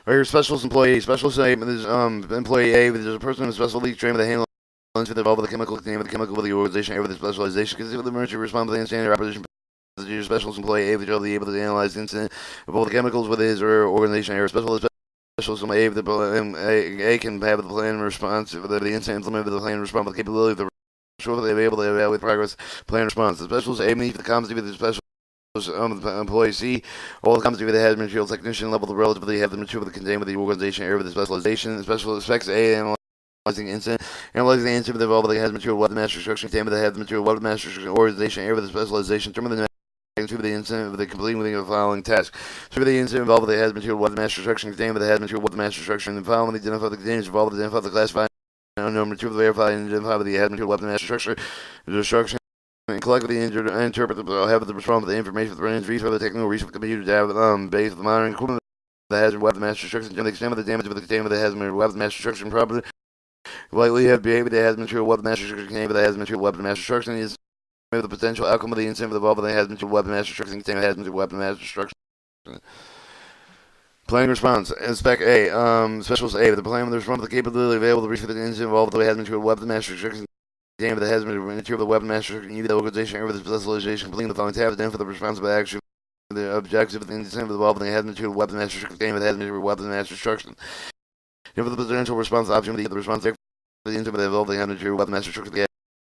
Or your specialist employee. Specialist A is employee A. There's a person in a special league trained with a handle to involve the chemical name of the chemical with the organization area with the specialization. Consider the emergency response with the standard opposition procedure. Specialist employee A will be able to analyze the incident of all the chemicals with his or organization area. Specialist A, A can have the plan response for the incident implemented with the plan response with the capability of the sure they be able to evaluate progress plan response. The specialist A needs the competency with the special employee C, all the competency with the head material technician level, the relatively have the material that contained with the organization area with the specialization. The specialist specs A analyzing the incident with the the head material weapon master structure contained with the head material weapon master structure organization area with the specialization. Determine the magnitude of the incident with the completing the following task. So the incident involved with the head material weapon master structure contained with the head material weapon master structure and the following identify the containers involved with identify the classified unknown material verified and identify with the head material weapon master structure the destruction and collectively interpret have the response of the information with the range research the technical research computer data based on the monitoring equipment the hazard weapon master structure and the extent of the damage of the containment of the hazard weapon master structure and property likely have behavior that has material weapon master structure contained with the hazard material weapon master structure and is the potential outcome of the incident with the hazard material weapon master structure and contained with hazard material weapon master structure. Planning response. Spec A. Specialist A. The plan with the response with the capability available to reach for the incident involved with the hazard material weapon master structure contained with the hazard material of the weapon master structure and the organization area with the specialization completing the following tab then for the responsible action the objective of the incident involved in the hazard material weapon master structure contained with the hazard material weapon master structure. For the potential response option with the response for the incident involved in the hazard material weapon master structure the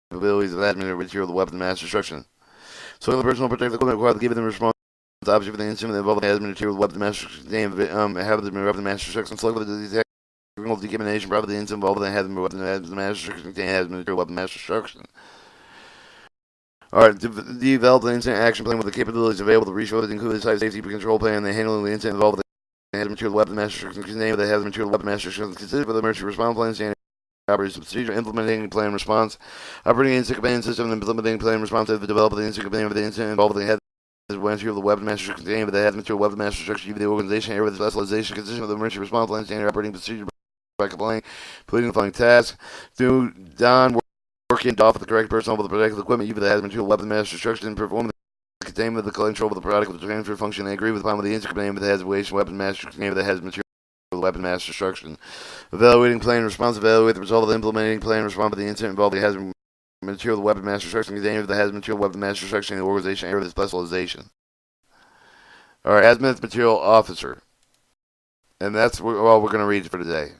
capabilities of that material the weapon master structure. So the personal protective equipment required to give them response object for the instrument involving hazmat material weapon master name have the weapon master structure and select with the technical decontamination probably the instrument involving the hazmat weapon master structure contain hazmat material weapon master structure. Alright, develop the incident action plan with the capabilities available to reach for the include the site safety control plan the handling the incident involved with the hazmat material weapon master structure contain the hazmat material weapon master structure consider for the emergency response plan standard operating procedure, implementing plan response, operating incident command system, implementing plan response to develop the incident command with the incident involved with the material the weapon master structure contained with the hazmat material weapon master structure the organization area with the specialization consistent with the emergency response plan standard operating procedure by complying completing the following tasks do Don working off with the correct personnel with the protective equipment you with the hazmat material weapon master structure and perform the containment of the control of the product with the transfer function they agree with the plan with the incident command with the hazmat weapon master contained with the hazmat material weapon master destruction. Evaluating plan response. Evaluate the result of the implementing plan response of the incident involving the hazard material the weapon master destruction contained with the hazard material weapon master destruction in the organization area of the specialization. Alright, hazmat material officer. And that's all we're going to read for today.